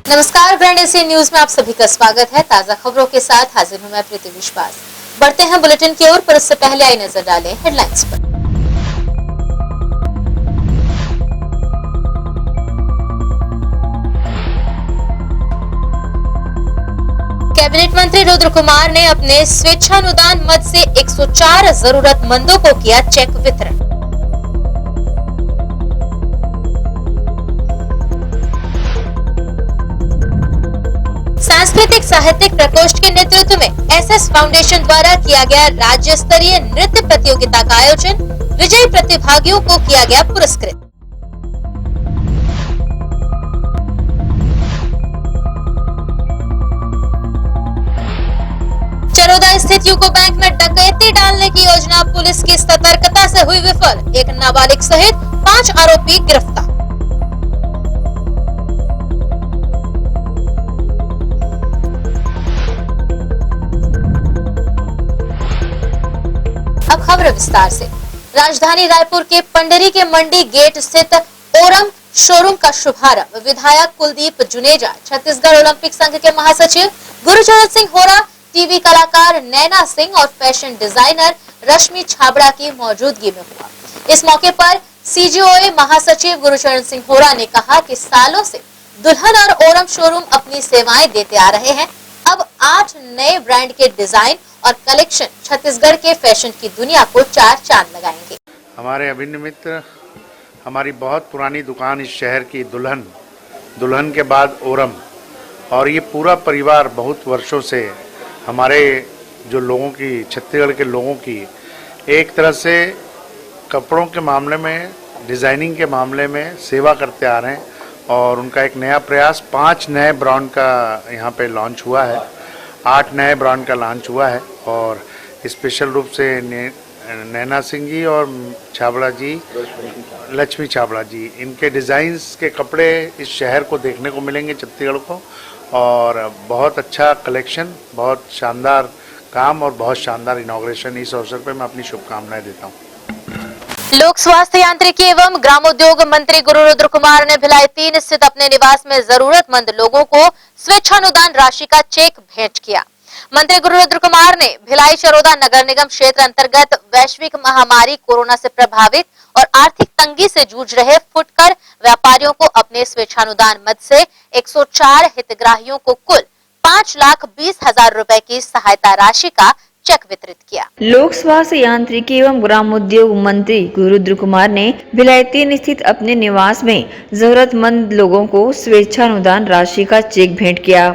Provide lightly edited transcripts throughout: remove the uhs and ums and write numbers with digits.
नमस्कार, grand Asian news में आप सभी का स्वागत है। ताजा खबरों के साथ हाजिर हूं मैं प्रीति विश्वास। बढ़ते हैं बुलेटिन की ओर, पर उससे पहले आई नजर डालें हेडलाइंस पर। कैबिनेट मंत्री रुद्र कुमार ने अपने स्वेच्छानुदान मद से 104 जरूरतमंदों को किया चेक वितरण। सांस्कृतिक साहित्यिक प्रकोष्ठ के नेतृत्व में एसएस फाउंडेशन द्वारा किया गया राज्य स्तरीय नृत्य प्रतियोगिता का आयोजन। विजयी प्रतिभागियों को किया गया पुरस्कृत। चरोदा स्थित यूको बैंक में डकैती डालने की योजना पुलिस की सतर्कता से हुई विफल। एक नाबालिग सहित 5 आरोपी गिरफ्तार। अब खबर विस्तार से। राजधानी रायपुर के पंडरी के मंडी गेट स्थित ओरम शोरूम का शुभारंभ विधायक कुलदीप जुनेजा, छत्तीसगढ़ ओलंपिक संघ के महासचिव गुरुचरण सिंह होरा, टीवी कलाकार नैना सिंह और फैशन डिजाइनर रश्मि छाबड़ा की मौजूदगी में हुआ। इस मौके पर सीजीओए महासचिव गुरुचरण सिंह होरा ने कहा कि सालों से दुल्हन और ओरम शोरूम अपनी सेवाएं देते आ रहे हैं। अब 8 नए ब्रांड के डिजाइन और कलेक्शन छत्तीसगढ़ के फैशन की दुनिया को 4 चांद लगाएंगे। हमारे अभिन्न मित्र, हमारी बहुत पुरानी दुकान इस शहर की दुल्हन के बाद ओरम, और ये पूरा परिवार बहुत वर्षों से हमारे जो लोगों की, छत्तीसगढ़ के लोगों की एक तरह से कपड़ों के मामले में, डिज़ाइनिंग के मामले में सेवा करते आ रहे हैं। और उनका एक नया प्रयास 5 नए ब्रांड का यहाँ पे लॉन्च हुआ है, 8 नए ब्रांड का लॉन्च हुआ है। और स्पेशल रूप से नैना सिंह जी और छाबड़ा जी, लक्ष्मी छाबड़ा जी, इनके डिज़ाइंस के कपड़े इस शहर को देखने को मिलेंगे, छत्तीसगढ़ को। और बहुत अच्छा कलेक्शन, बहुत शानदार काम और बहुत शानदार इनॉग्रेशन। इस अवसर पर मैं अपनी शुभकामनाएं देता हूँ। लोक स्वास्थ्य यांत्रिकी एवं ग्रामोद्योग मंत्री गुरु रुद्र कुमार ने भिलाई 3 स्थित अपने निवास में जरूरतमंद लोगों को स्वेच्छानुदान राशि का चेक भेंट किया। मंत्री गुरु रुद्र कुमार ने भिलाई चरोदा नगर निगम क्षेत्र अंतर्गत वैश्विक महामारी कोरोना से प्रभावित और आर्थिक तंगी से जूझ रहे फुटकर व्यापारियों को अपने स्वेच्छानुदान मद से 104 हितग्राहियों को कुल 5,20,000 रुपए की सहायता राशि का चेक वितरित किया। लोक स्वास्थ्य यांत्रिकी एवं ग्रामोद्योग मंत्री गुरु रुद्र कुमार ने भिलाई 3 स्थित अपने निवास में जरूरतमंद लोगों को स्वेच्छानुदान राशि का चेक भेंट किया।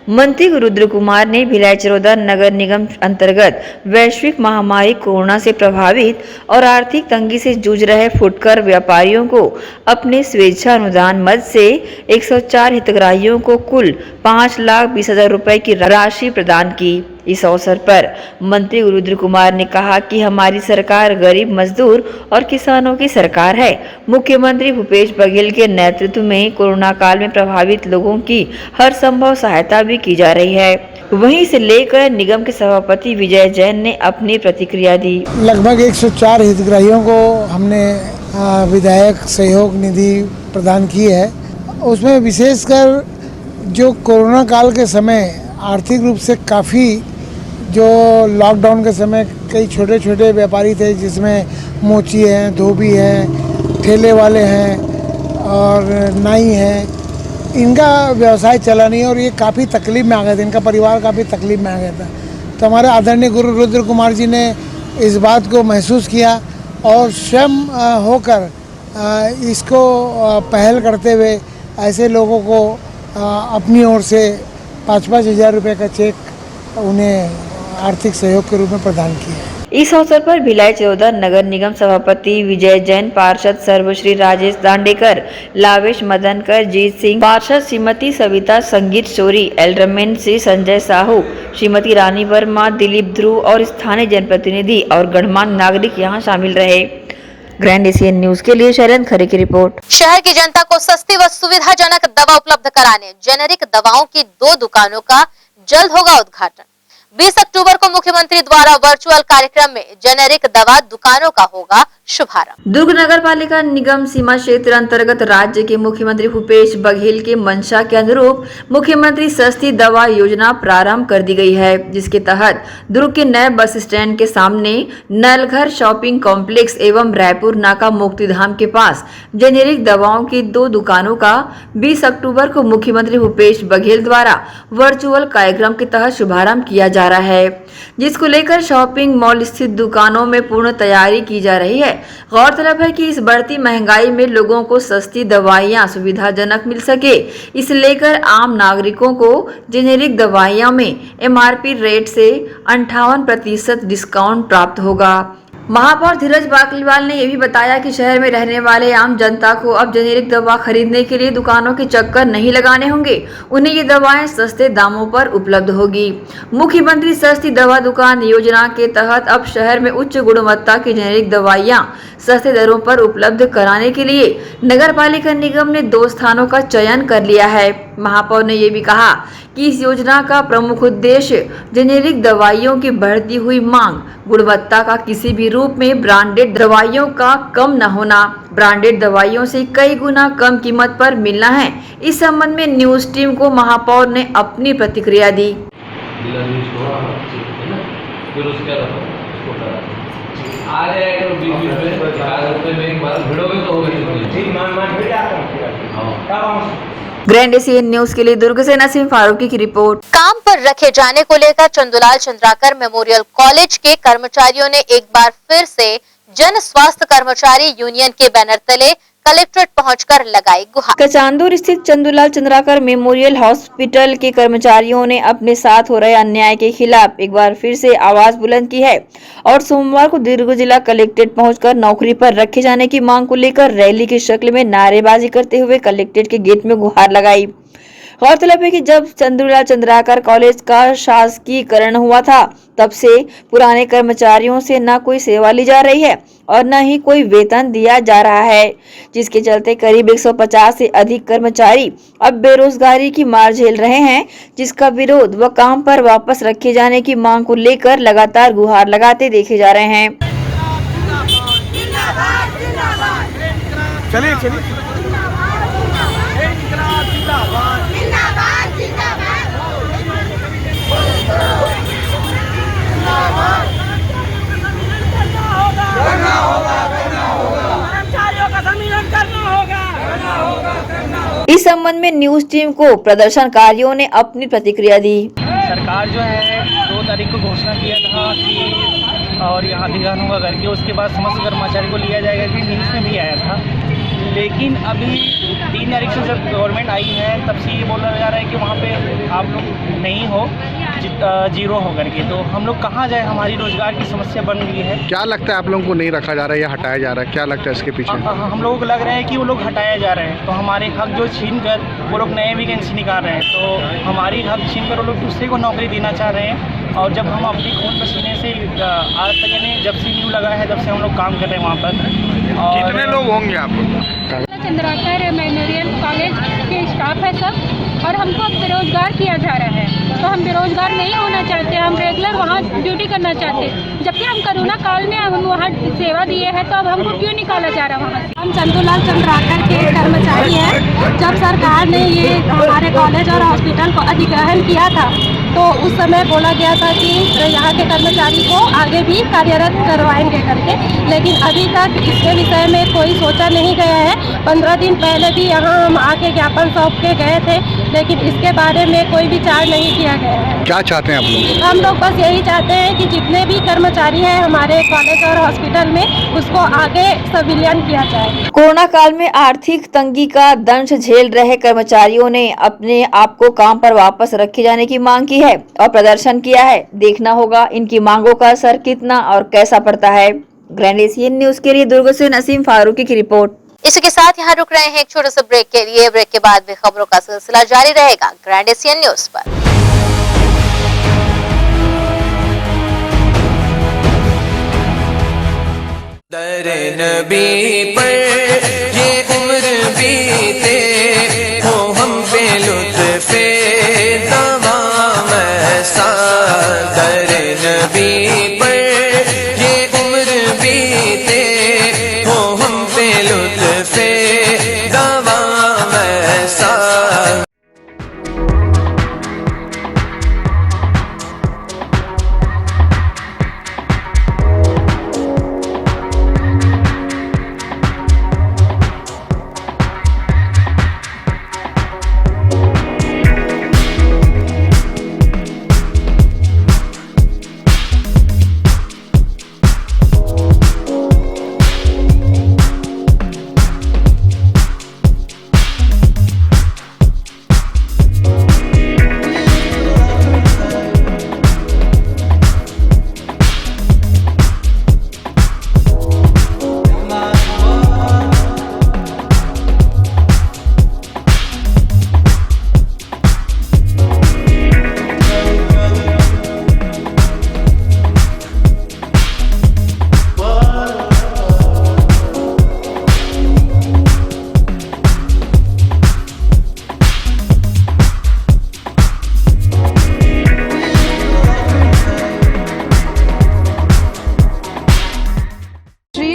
मंत्री गुरु रुद्र कुमार ने भिलाई चरोदा नगर निगम अंतर्गत वैश्विक महामारी कोरोना से प्रभावित और आर्थिक तंगी से जूझ रहे फुटकर व्यापारियों को अपने स्वेच्छानुदान मद से 104 हितग्राहियों को कुल 5,20,000 रुपए की राशि प्रदान की। इस अवसर पर मंत्री गुरु रुद्र कुमार ने कहा कि हमारी सरकार गरीब मजदूर और किसानों की सरकार है। मुख्यमंत्री भूपेश बघेल के नेतृत्व में कोरोना काल में प्रभावित लोगों की हर संभव सहायता भी की जा रही है। वहीं से लेकर निगम के सभापति विजय जैन ने अपनी प्रतिक्रिया दी। लगभग 104 हितग्राहियों को हमने विधायक सहयोग निधि प्रदान की है। उसमें विशेषकर जो कोरोना काल के समय आर्थिक रूप से काफ़ी, जो लॉकडाउन के समय कई छोटे छोटे व्यापारी थे, जिसमें मोची हैं, धोबी हैं, ठेले वाले हैं और नाई हैं, इनका व्यवसाय चला नहीं और ये काफ़ी तकलीफ में आ गए थे, इनका परिवार काफ़ी तकलीफ में आ गया था। तो हमारे आदरणीय गुरु रुद्र कुमार जी ने इस बात को महसूस किया और स्वयं होकर इसको पहल करते हुए ऐसे लोगों को अपनी ओर से 5-5 हज़ार रुपये का चेक उन्हें आर्थिक सहयोग के रूप में प्रदान किया। इस अवसर पर भिलाई चरोदा नगर निगम सभापति विजय जैन, पार्षद सर्वश्री राजेश दांडेकर, लावेश मदनकर, जीत सिंह, पार्षद श्रीमती सविता संगीत चोरी, एल रमेन, श्री संजय साहू, श्रीमती रानी वर्मा, दिलीप ध्रुव और स्थानीय जनप्रतिनिधि और गणमान्य नागरिक यहाँ शामिल रहे। ग्रैंड एशियन न्यूज के लिए शैलेंद्र खरे की रिपोर्ट। शहर की जनता को सस्ती व सुविधाजनक दवा उपलब्ध कराने जेनेरिक दवाओं की 2 दुकानों का जल्द होगा उद्घाटन। 20 अक्टूबर को मुख्यमंत्री द्वारा वर्चुअल कार्यक्रम में जेनेरिक दवा दुकानों का होगा शुभारंभ। दुर्ग नगर पालिका निगम सीमा क्षेत्र अंतर्गत राज्य के मुख्यमंत्री भूपेश बघेल के मंशा के अनुरूप मुख्यमंत्री सस्ती दवा योजना प्रारंभ कर दी गई है, जिसके तहत दुर्ग के नए बस स्टैंड के सामने नलघर शॉपिंग कॉम्प्लेक्स एवं रायपुर नाका मुक्तिधाम के पास जेनेरिक दवाओं की 2 दुकानों का 20 अक्टूबर को मुख्यमंत्री भूपेश बघेल द्वारा वर्चुअल कार्यक्रम के तहत शुभारंभ किया जा रहा है, जिसको लेकर शॉपिंग मॉल स्थित दुकानों में पूर्ण तैयारी की जा रही है। गौरतलब है कि इस बढ़ती महंगाई में लोगों को सस्ती दवाइयां सुविधाजनक मिल सके, इसे लेकर आम नागरिकों को जेनेरिक दवाइयां में MRP रेट से 58% डिस्काउंट प्राप्त होगा। महापौर धीरज बाकलीवाल ने यह भी बताया कि शहर में रहने वाले आम जनता को अब जेनेरिक दवा खरीदने के लिए दुकानों के चक्कर नहीं लगाने होंगे, उन्हें ये दवाएं सस्ते दामों पर उपलब्ध होगी। मुख्यमंत्री सस्ती दवा दुकान योजना के तहत अब शहर में उच्च गुणवत्ता की जेनेरिक दवाइयां सस्ते दरों पर उपलब्ध कराने के लिए नगर पालिका निगम ने 2 स्थानों का चयन कर लिया है। महापौर ने यह भी कहा कि इस योजना का प्रमुख उद्देश्य जेनेरिक दवाइयों की बढ़ती हुई मांग, गुणवत्ता का किसी भी रूप में ब्रांडेड दवाइयों का कम न होना, ब्रांडेड दवाइयों से कई गुना कम कीमत पर मिलना है। इस संबंध में न्यूज टीम को महापौर ने अपनी प्रतिक्रिया दी। ग्रैंड एशियन न्यूज के लिए दुर्ग से नसीम फारूकी की रिपोर्ट। काम पर रखे जाने को लेकर चंदूलाल चंद्राकर मेमोरियल कॉलेज के कर्मचारियों ने एक बार फिर से जन स्वास्थ्य कर्मचारी यूनियन के बैनर तले कलेक्ट्रेट पहुंचकर लगाई गुहार। कचांदूर स्थित चंदूलाल चंद्राकर मेमोरियल हॉस्पिटल के कर्मचारियों ने अपने साथ हो रहे अन्याय के खिलाफ एक बार फिर से आवाज बुलंद की है और सोमवार को दुर्ग जिला कलेक्ट्रेट पहुंचकर नौकरी पर रखे जाने की मांग को लेकर रैली की शक्ल में नारेबाजी करते हुए कलेक्ट्रेट के गेट में गुहार लगाई। गौरतलब है कि जब चंदूलाल चंद्राकर कॉलेज का शासकीकरण हुआ था, तब से पुराने कर्मचारियों से न कोई सेवा ली जा रही है और न ही कोई वेतन दिया जा रहा है, जिसके चलते करीब 150 से अधिक कर्मचारी अब बेरोजगारी की मार झेल रहे हैं, जिसका विरोध व काम पर वापस रखे जाने की मांग को लेकर लगातार गुहार लगाते देखे जा रहे हैं। चलिए चलिए इस संबंध में न्यूज टीम को प्रदर्शनकारियों ने अपनी प्रतिक्रिया दी। सरकार जो है 2 तारीख को घोषणा किया था कि और यहाँ अधिग्रहण होगा करके, उसके बाद समस्त कर्मचारी को लिया जाएगा कि न्यूज़ में भी आया था, लेकिन अभी 3 तारीख से जब गवर्नमेंट आई है तब से ये बोला जा रहा है कि वहाँ पे आप लोग नहीं हो, जीरो हो करके। तो हम लोग कहाँ जाए, हमारी रोजगार की समस्या बन गई है। क्या लगता है आप लोगों को नहीं रखा जा रहा है या हटाया जा रहा है, क्या लगता है इसके पीछे? हम लोगों को लग रहा है कि वो लोग हटाया जा रहे हैं, तो हमारे हक जो छीन कर वो लोग नए वैकेंसी निकाल रहे हैं, तो हमारी हक छीन कर वो लोग दूसरे को नौकरी देना चाह रहे हैं। और जब हम अपनी खून पसीने से आज तक यानी जब से न्यू लगा है तब से हम लोग काम कर रहे हैं वहाँ पर। और कितने लोग होंगे आप? चंद्राकर मेमोरियल कॉलेज के स्टाफ है सब, और हमको अब बेरोजगार किया जा रहा है। तो हम बेरोजगार नहीं होना चाहते, हम रेगुलर वहाँ ड्यूटी करना चाहते, जबकि हम कोरोना काल में हम वहाँ सेवा दिए हैं, तो अब हमको क्यों निकाला जा रहा है वहाँ से? हम चंदूलाल चंद्राकर के कर्मचारी हैं। जब सरकार ने ये हमारे कॉलेज और हॉस्पिटल को अधिग्रहण किया था, तो उस समय बोला गया था कि यहाँ के कर्मचारी को आगे भी कार्यरत करवाएंगे करके, लेकिन अभी तक इसके विषय में कोई सोचा नहीं गया है। 15 दिन पहले भी यहाँ हम आके ज्ञापन सौंप के गए थे, लेकिन इसके बारे में कोई विचार नहीं किया गया है। क्या चाहते हैं आप लोग? हम लोग बस यही चाहते हैं कि जितने भी कर्मचारी हैं हमारे कॉलेज और हॉस्पिटल में, उसको आगे संविलियन किया जाए। कोरोना काल में आर्थिक तंगी का दंश झेल रहे कर्मचारियों ने अपने आप को काम पर वापस रखे जाने की मांग की है और प्रदर्शन किया है। देखना होगा इनकी मांगों का असर कितना और कैसा पड़ता है। ग्रैंड एशियन न्यूज के लिए दुर्ग से नसीम फारूकी की रिपोर्ट। इसी के साथ यहाँ रुक रहे हैं एक छोटे से ब्रेक के लिए। ब्रेक के बाद भी खबरों का सिलसिला जारी रहेगा ग्रैंड एशियन न्यूज पर। दरे नबी पर ये उम्र बीते, हो हम पे लुत्फ़े तमाम ऐसा।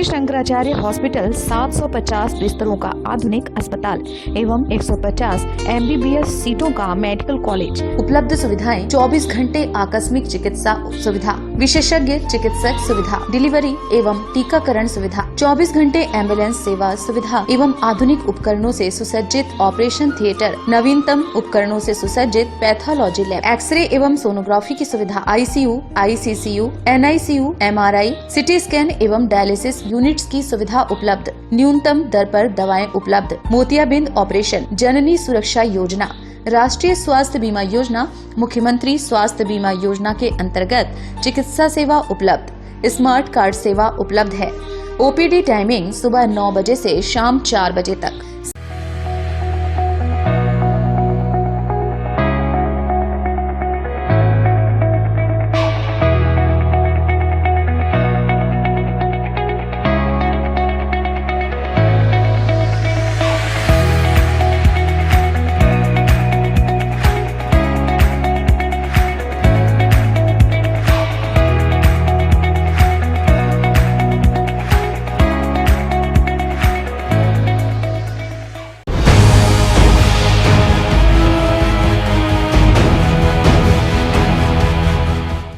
शंकराचार्य हॉस्पिटल 750 बिस्तरों का आधुनिक अस्पताल एवं 150 MBBS सीटों का मेडिकल कॉलेज। उपलब्ध सुविधाएं 24 घंटे आकस्मिक चिकित्सा सुविधा, विशेषज्ञ चिकित्सक सुविधा, डिलीवरी एवं टीकाकरण सुविधा, 24 घंटे एम्बुलेंस सेवा सुविधा एवं आधुनिक उपकरणों से सुसज्जित ऑपरेशन थिएटर, नवीनतम उपकरणों से सुसज्जित पैथोलॉजी लैब, एक्सरे एवं सोनोग्राफी की सुविधा, ICU, ICCU, NICU, MRI, CT scan एवं डायलिसिस यूनिट्स की सुविधा उपलब्ध। न्यूनतम दर पर दवाएं उपलब्ध। मोतियाबिंद ऑपरेशन, जननी सुरक्षा योजना, राष्ट्रीय स्वास्थ्य बीमा योजना, मुख्यमंत्री स्वास्थ्य बीमा योजना के अंतर्गत चिकित्सा सेवा उपलब्ध। स्मार्ट कार्ड सेवा उपलब्ध है। OPD टाइमिंग सुबह 9 बजे से शाम 4 बजे तक।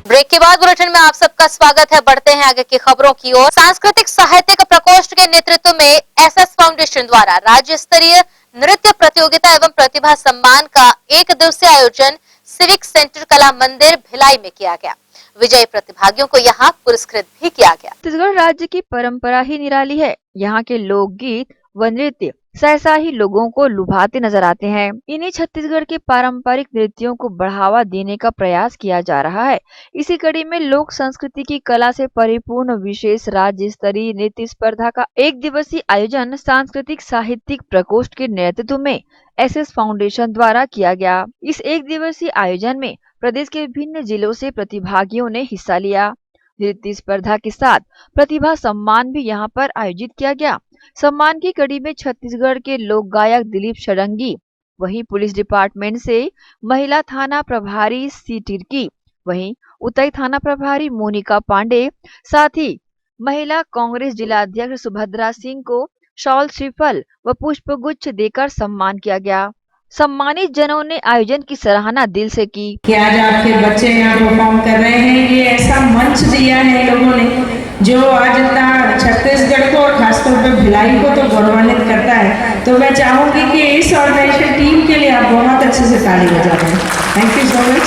ब्रेक के बाद बुलेटिन में आप सबका स्वागत है। बढ़ते हैं आगे की खबरों की ओर। सांस्कृतिक साहित्यिक प्रकोष्ठ के नेतृत्व में SS फाउंडेशन द्वारा राज्य स्तरीय नृत्य प्रतियोगिता एवं प्रतिभा सम्मान का 1 दिवसीय आयोजन सिविक सेंटर कला मंदिर भिलाई में किया गया। विजयी प्रतिभागियों को यहाँ पुरस्कृत भी किया गया। छत्तीसगढ़ राज्य की परंपरा ही निराली है। यहाँ के लोकगीत व नृत्य सहसा ही लोगों को लुभाते नजर आते हैं। इन्हीं छत्तीसगढ़ के पारंपरिक नृत्यों को बढ़ावा देने का प्रयास किया जा रहा है। इसी कड़ी में लोक संस्कृति की कला से परिपूर्ण विशेष राज्य स्तरीय नृत्य स्पर्धा का 1 दिवसीय आयोजन सांस्कृतिक साहित्यिक प्रकोष्ठ के नेतृत्व में SS फाउंडेशन द्वारा किया गया। इस 1 दिवसीय आयोजन में प्रदेश के विभिन्न जिलों से प्रतिभागियों ने हिस्सा लिया। नृत्य स्पर्धा के साथ प्रतिभा सम्मान भी यहाँ पर आयोजित किया गया। सम्मान की कड़ी में छत्तीसगढ़ के लोक गायक दिलीप षडंगी, वहीं पुलिस डिपार्टमेंट से महिला थाना प्रभारी C टिर्की, वहीं उतई थाना प्रभारी मोनिका पांडे, साथ ही महिला कांग्रेस जिला अध्यक्ष सुभद्रा सिंह को शॉल, श्रीफल व पुष्प गुच्छ देकर सम्मान किया गया। सम्मानित जनों ने आयोजन की सराहना दिल से की। कि आज आपके बच्चे यहाँ परफॉर्म कर रहे हैं, ये ऐसा मंच दिया है लोगों ने जो आज इतना छत्तीसगढ़ को और खासतौर पर भिलाई को तो गौरवान्वित करता है। तो मैं चाहूंगी कि इस ऑर्गेनाइजेशन टीम के लिए आप बहुत अच्छे से ताली बजा दें। Thank you so much,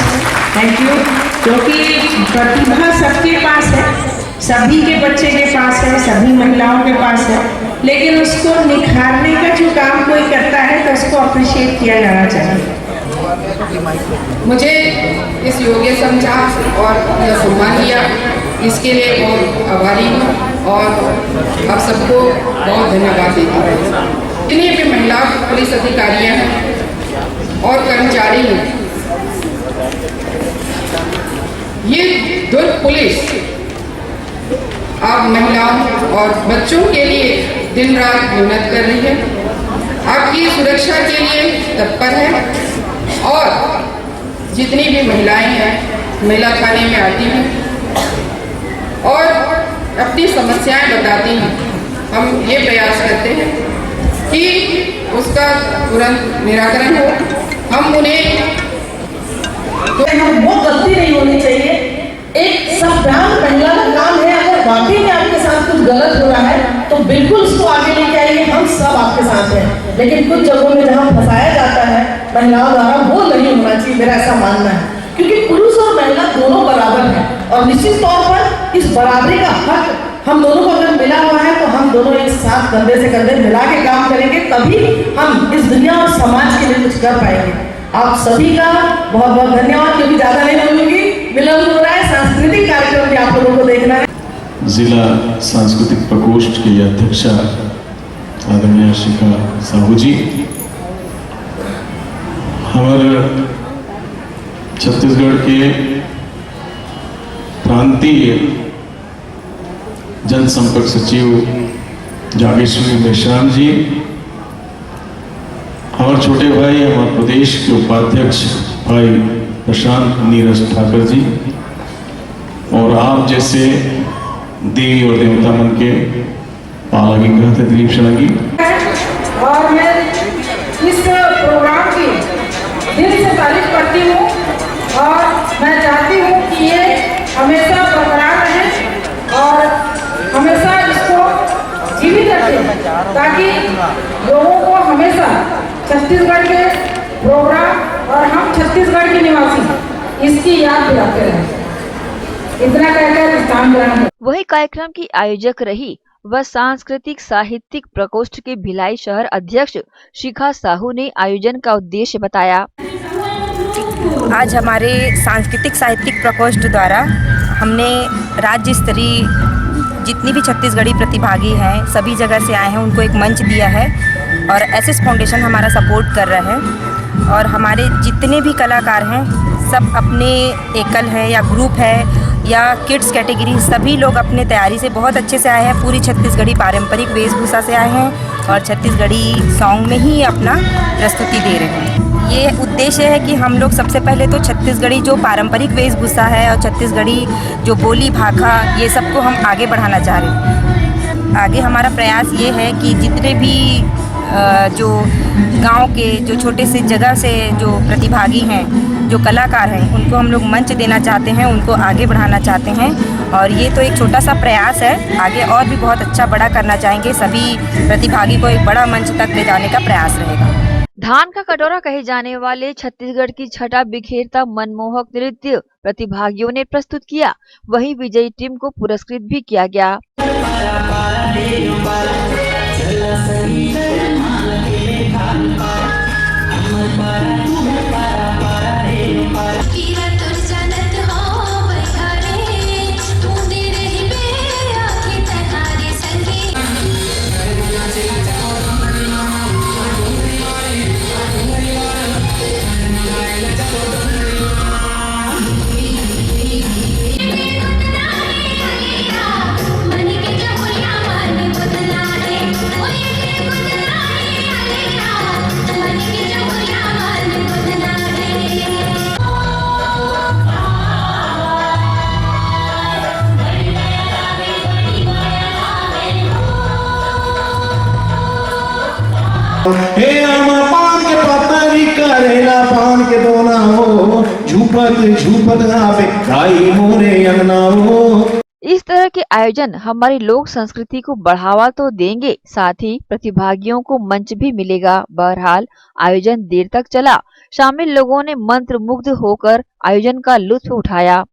thank you. क्योंकि प्रतिभा सबके पास है, सभी के बच्चे के पास है, सभी महिलाओं के पास है, लेकिन उसको निखारने का जो काम कोई करता है तो उसको अप्रिशिएट किया जाना चाहिए। मुझे इस योग्य समझा और यह सम्मान दिया, इसके लिए बहुत आभारी हूँ और आप सबको बहुत धन्यवाद देती हूँ। जितनी भी महिला पुलिस अधिकारियाँ हैं और कर्मचारी हैं, ये दुर्ग पुलिस आप महिलाओं और बच्चों के लिए दिन रात मेहनत कर रही है, आपकी सुरक्षा के लिए तत्पर है। और जितनी भी महिलाएं हैं महिला थाने में आती हैं और अपनी समस्याएं बताती हैं, हम ये प्रयास करते हैं कि उसका तुरंत निराकरण हो। हम उन्हें वो गलती नहीं होनी चाहिए। एक सावधान महिला का काम है, अगर वाकई में आपके साथ कुछ गलत हो रहा है तो बिल्कुल उसको आगे लेके आइए, हम सब आपके साथ हैं। लेकिन कुछ जगहों में जहाँ फंसाया जाता है महिलाओं द्वारा, वो नहीं होना चाहिए, मेरा ऐसा मानना है। क्योंकि पुरुष और महिला दोनों बराबर हैं और निश्चित तौर पर इस बराबरी का हक हम दोनों को अगर मिला हुआ है तो हम दोनों एक साथ कंधे से कंधे मिला के काम करेंगे, तभी हम इस दुनिया और समाज के लिए कुछ कर पाएंगे। आप सभी का बहुत बहुत धन्यवाद। क्योंकि ज्यादा नहीं बोलूंगी, विलंब हो रहा है, सांस्कृतिक कार्यक्रम भी आप लोगों को देखना है। जिला सांस्कृतिक प्रकोष्ठ की अध्यक्षा आदरणीय शिखा साहू जी, हमारे छत्तीसगढ़ के प्रांतीय जनसंपर्क सचिव जागेश्वरी मेश्राम जी, हमारे छोटे भाई हमारे प्रदेश के उपाध्यक्ष भाई प्रशांत नीरज ठाकर जी, और आप जैसे देवी और देवता मन के Palagingha Tadrib Shalagi. और मैं इस प्रोग्राम की दिल से तारीफ करती हूँ और मैं चाहती हूँ कि ये हमेशा बरकरार रहे और हमेशा इसको जीवित रखें, ताकि लोगों को हमेशा छत्तीसगढ़ के प्रोग्राम और हम छत्तीसगढ़ के निवासी इसकी याद दिलाते रहें। इतना कहकर स्थान ग्रहण। वही कार्यक्रम की आयोजक रही व सांस्कृतिक साहित्यिक प्रकोष्ठ के भिलाई शहर अध्यक्ष शिखा साहू ने आयोजन का उद्देश्य बताया। आज हमारे सांस्कृतिक साहित्यिक प्रकोष्ठ द्वारा हमने राज्य स्तरीय जितनी भी छत्तीसगढ़ी प्रतिभागी हैं, सभी जगह से आए हैं, उनको एक मंच दिया है और एसएस फाउंडेशन हमारा सपोर्ट कर रहा है और हमारे जितने भी कलाकार हैं सब अपने एकल है या ग्रुप है या किड्स कैटेगरी, सभी लोग अपने तैयारी से बहुत अच्छे से आए हैं। पूरी छत्तीसगढ़ी पारंपरिक वेशभूषा से आए हैं और छत्तीसगढ़ी सॉन्ग में ही अपना प्रस्तुति दे रहे हैं। ये उद्देश्य है कि हम लोग सबसे पहले तो छत्तीसगढ़ी जो पारंपरिक वेशभूषा है और छत्तीसगढ़ी जो बोली भाखा, ये सबको हम आगे बढ़ाना चाह रहे हैं। आगे हमारा प्रयास ये है कि जितने भी जो गांव के जो छोटे से जगह से जो प्रतिभागी हैं, जो कलाकार हैं, उनको हम लोग मंच देना चाहते हैं, उनको आगे बढ़ाना चाहते हैं और ये तो एक छोटा सा प्रयास है। आगे और भी बहुत अच्छा बड़ा करना चाहेंगे, सभी प्रतिभागी को एक बड़ा मंच तक ले जाने का प्रयास रहेगा। धान का कटोरा कहे जाने वाले छत्तीसगढ़ की छटा बिखेरता मनमोहक नृत्य प्रतिभागियों ने प्रस्तुत किया। वहीं विजयी टीम को पुरस्कृत भी किया गया। हे आमा पान के पतरी करेला पान के दोना हो, झूपत झूपत आवे खाई मोरे अंगना हो। इस तरह के आयोजन हमारी लोक संस्कृति को बढ़ावा तो देंगे, साथ ही प्रतिभागियों को मंच भी मिलेगा। बहरहाल आयोजन देर तक चला, शामिल लोगों ने मंत्र मुग्ध होकर आयोजन का लुत्फ उठाया।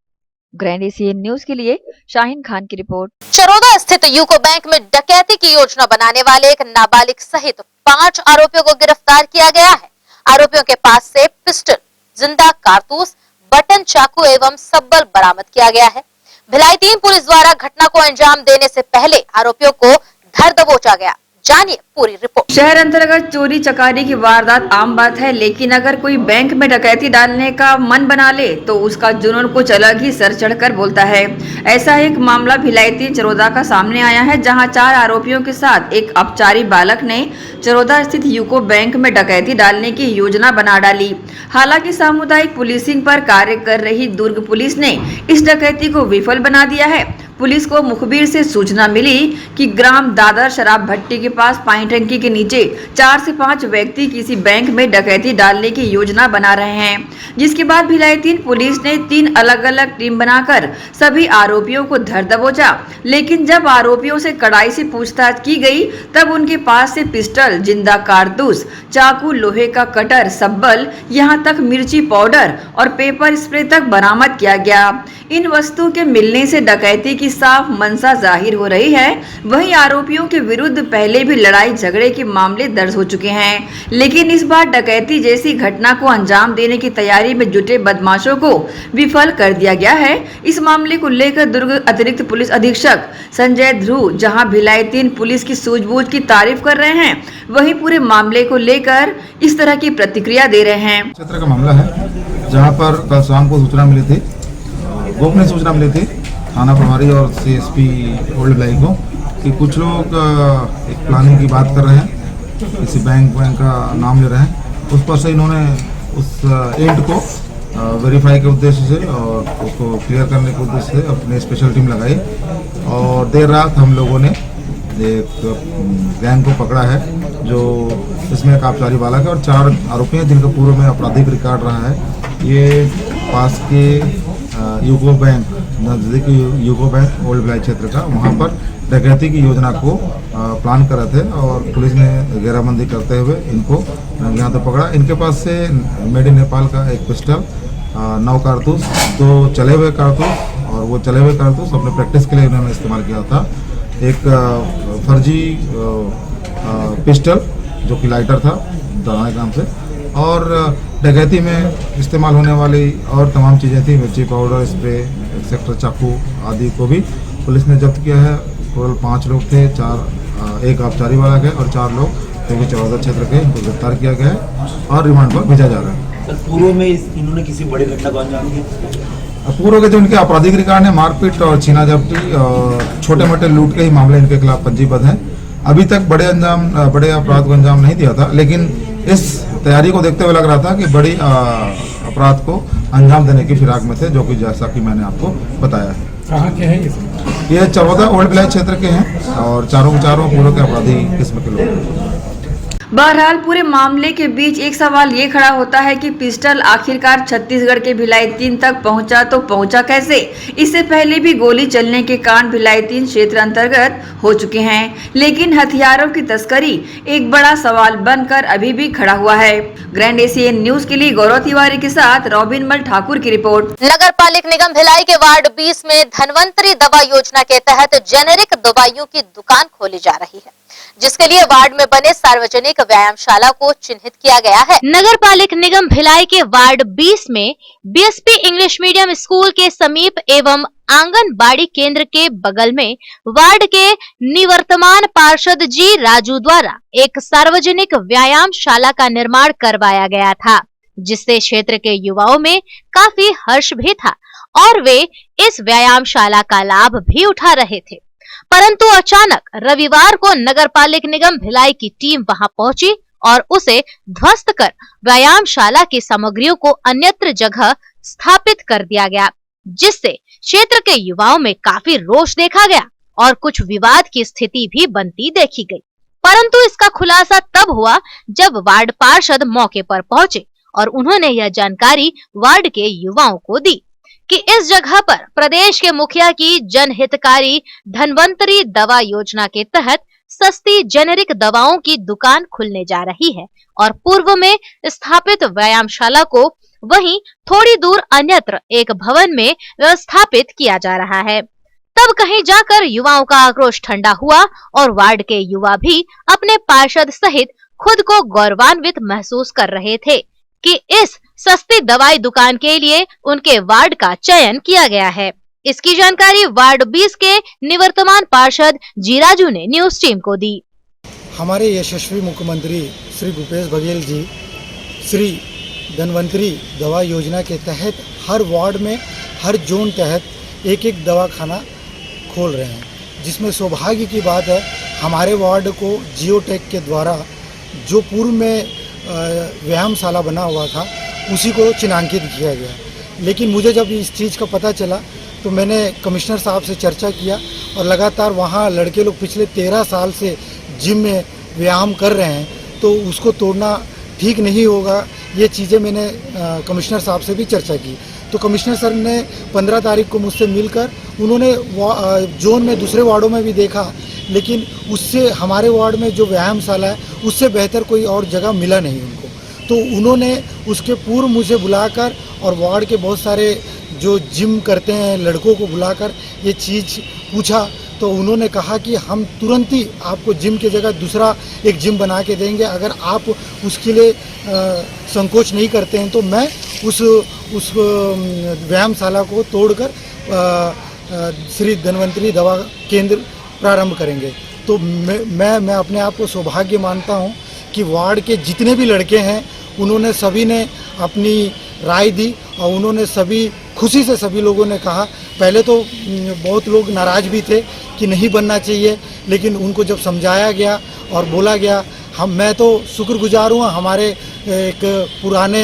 ग्रैंड एशियन न्यूज के लिए शाहीन खान की रिपोर्ट। चरोदा स्थित यूको बैंक में डकैती की योजना बनाने वाले एक नाबालिग सहित 5 आरोपियों को गिरफ्तार किया गया है। आरोपियों के पास से पिस्टल, जिंदा कारतूस, बटन चाकू एवं सब्बल बरामद किया गया है। भिलाई 3 पुलिस द्वारा घटना को अंजाम देने से पहले आरोपियों को धर दबोचा गया। जानिए पूरी रिपोर्ट। शहर अंतर्गत चोरी चकारी की वारदात आम बात है, लेकिन अगर कोई बैंक में डकैती डालने का मन बना ले तो उसका जुनून कुछ अलग ही सर चढ़कर बोलता है। ऐसा एक मामला भिलाई 3 चरोदा का सामने आया है, जहां 4 आरोपियों के साथ एक अपचारी बालक ने चरोदा स्थित यूको बैंक में डकैती डालने की योजना बना डाली। हालांकि सामुदायिक पुलिसिंग पर कार्य कर रही दुर्ग पुलिस ने इस डकैती को विफल बना दिया है। पुलिस को मुखबिर से सूचना मिली कि ग्राम दादर शराब भट्टी के पास पानी टंकी के नीचे 4 से 5 व्यक्ति किसी बैंक में डकैती डालने की योजना बना रहे हैं, जिसके बाद भिलाई 3 पुलिस ने 3 अलग अलग टीम बनाकर सभी आरोपियों को धर दबोचा। लेकिन जब आरोपियों से कड़ाई से पूछताछ की गई तब उनके पास से पिस्टल, जिंदा कारतूस, चाकू, लोहे का कटर, सब्बल, यहाँ तक मिर्ची पाउडर और पेपर स्प्रे तक बरामद किया गया। इन वस्तुओं के मिलने से डकैती की साफ मंशा जाहिर हो रही है। वहीं आरोपियों के विरुद्ध पहले भी लड़ाई झगड़े के मामले दर्ज हो चुके हैं, लेकिन इस बार डकैती जैसी घटना को अंजाम देने की तैयारी में जुटे बदमाशों को विफल कर दिया गया है। इस मामले को लेकर दुर्ग अतिरिक्त पुलिस अधीक्षक संजय ध्रुव जहां भिलाई 3 पुलिस की सूझबूझ की तारीफ कर रहे हैं, वहीं पूरे मामले को लेकर इस तरह की प्रतिक्रिया दे रहे हैं। क्षेत्र का मामला है जहां पर कल शाम को सूचना मिली थी, गोपनीय सूचना मिली थी थाना प्रभारी और सीएसपी ओल्ड भिलाई को कि कुछ लोग एक प्लानिंग की बात कर रहे हैं, किसी बैंक का नाम ले रहे हैं। उस पर से इन्होंने उस एंड को वेरीफाई के उद्देश्य से और उसको क्लियर करने के उद्देश्य से अपनी स्पेशल टीम लगाई और देर रात हम लोगों ने एक गैंग को पकड़ा है जो इसमें एक आबकारी बालक है और 4 आरोपी हैं जिनका पूर्व में आपराधिक रिकॉर्ड रहा है। ये पास के यूको बैंक, नज़दीकी यूको बैंक ओल्ड भिलाई क्षेत्र का, वहाँ पर डकैती की योजना को प्लान कर रहे थे और पुलिस ने घेराबंदी करते हुए इनको यहाँ तो पकड़ा। इनके पास से मेड इन नेपाल का एक पिस्टल, 9 कारतूस, 2 चले हुए कारतूस, और वो चले हुए कारतूस अपने प्रैक्टिस के लिए उन्होंने इस्तेमाल किया था। एक फर्जी पिस्टल जो कि लाइटर था दवाई काम से, और डकैती में इस्तेमाल होने वाली और तमाम चीज़ें थी, मिर्ची पाउडर, स्प्रे, एक्सेट्रा, चाकू आदि को भी पुलिस ने जब्त किया है। टोटल 5 लोग थे, 1 आबकारी वाला है और 4 लोग जो कि चौहदा क्षेत्र के, इनको गिरफ्तार किया गया है और रिमांड पर भेजा जा रहा है। पूर्व में इन्होंने किसी बड़ी घटना को अंजाम दिया? पूर्व के जो इनके आपराधिक रिकॉर्ड है, मारपीट और छीना झपटी और छोटे मोटे लूट के ही मामले इनके खिलाफ पंजीबद्ध हैं। अभी तक बड़े अपराध को अंजाम नहीं दिया था, लेकिन इस तैयारी को देखते हुए लग रहा था कि बड़ी अपराध को अंजाम देने की फिराक में थे, जो कि जैसा कि मैंने आपको बताया है। कहाँ के हैं ये चौहदा ओल्ड भिलाई क्षेत्र के हैं और चारों पूर्व के अपराधी किस्म के लोग हैं। बहरहाल पूरे मामले के बीच एक सवाल ये खड़ा होता है कि पिस्टल आखिरकार छत्तीसगढ़ के भिलाई 3 तक पहुंचा तो पहुंचा कैसे? इससे पहले भी गोली चलने के कांड भिलाई 3 क्षेत्र अंतर्गत हो चुके हैं, लेकिन हथियारों की तस्करी एक बड़ा सवाल बनकर अभी भी खड़ा हुआ है। ग्रैंड एशियन न्यूज के लिए गौरव तिवारी के साथ रॉबिन मल ठाकुर की रिपोर्ट। नगर पालिक निगम भिलाई के वार्ड 20 में धनवंतरी दवा योजना के तहत जेनेरिक दवाइयों की दुकान खोली जा रही है, जिसके लिए वार्ड में बने सार्वजनिक व्यायामशाला को चिन्हित किया गया है। नगर पालिक निगम भिलाई के वार्ड 20 में बीएसपी इंग्लिश मीडियम स्कूल के समीप एवं आंगनबाड़ी केंद्र के बगल में वार्ड के निवर्तमान पार्षद जी राजू द्वारा एक सार्वजनिक व्यायामशाला का निर्माण करवाया गया था, जिससे क्षेत्र के युवाओं में काफी हर्ष भी था और वे इस व्यायामशाला का लाभ भी उठा रहे थे। परंतु अचानक रविवार को नगर पालिक निगम भिलाई की टीम वहां पहुंची और उसे ध्वस्त कर व्यायामशाला की सामग्रियों को अन्यत्र जगह स्थापित कर दिया गया, जिससे क्षेत्र के युवाओं में काफी रोष देखा गया और कुछ विवाद की स्थिति भी बनती देखी गई। परंतु इसका खुलासा तब हुआ जब वार्ड पार्षद मौके पर पहुंचे और उन्होंने यह जानकारी वार्ड के युवाओं को दी कि इस जगह पर प्रदेश के मुखिया की जनहितकारी धनवंतरी दवा योजना के तहत सस्ती जेनेरिक दवाओं की दुकान खुलने जा रही है और पूर्व में स्थापित व्यायामशाला को वहीं थोड़ी दूर अन्यत्र एक भवन में व्यवस्थापित किया जा रहा है। तब कहीं जाकर युवाओं का आक्रोश ठंडा हुआ और वार्ड के युवा भी अपने पार्षद सहित खुद को गौरवान्वित महसूस कर रहे थे कि इस सस्ती दवाई दुकान के लिए उनके वार्ड का चयन किया गया है। इसकी जानकारी वार्ड 20 के निवर्तमान पार्षद जीराजू ने न्यूज टीम को दी। हमारे यशस्वी मुख्यमंत्री श्री भूपेश बघेल जी श्री धनवंतरी दवा योजना के तहत हर वार्ड में हर जोन तहत एक दवाखाना खोल रहे हैं, जिसमें सौभाग्य की बात है हमारे वार्ड को जियोटेक के द्वारा जो पूर्व में व्यायामशाला बना हुआ था उसी को चिन्हांकित किया गया। लेकिन मुझे जब इस चीज़ का पता चला तो मैंने कमिश्नर साहब से चर्चा किया और लगातार वहाँ लड़के लोग पिछले 13 साल से जिम में व्यायाम कर रहे हैं, तो उसको तोड़ना ठीक नहीं होगा। ये चीज़ें मैंने कमिश्नर साहब से भी चर्चा की, तो कमिश्नर सर ने 15 तारीख को मुझसे मिलकर उन्होंने जोन में दूसरे वार्डों में भी देखा, लेकिन उससे हमारे वार्ड में जो व्यायामशाला है उससे बेहतर कोई और जगह मिला नहीं उनको। तो उन्होंने उसके पूर्व मुझे बुलाकर और वार्ड के बहुत सारे जो जिम करते हैं लड़कों को बुलाकर ये चीज़ पूछा, तो उन्होंने कहा कि हम तुरंत ही आपको जिम की जगह दूसरा एक जिम बना के देंगे, अगर आप उसके लिए संकोच नहीं करते हैं तो मैं उस व्यायामशाला को तोड़कर श्री धनवंतरी दवा केंद्र प्रारंभ करेंगे। तो मैं अपने आप को सौभाग्य मानता हूं कि वार्ड के जितने भी लड़के हैं उन्होंने सभी ने अपनी राय दी और उन्होंने सभी खुशी से सभी लोगों ने कहा। पहले तो बहुत लोग नाराज़ भी थे कि नहीं बनना चाहिए, लेकिन उनको जब समझाया गया और बोला गया, मैं तो शुक्रगुजार हूँ हमारे एक पुराने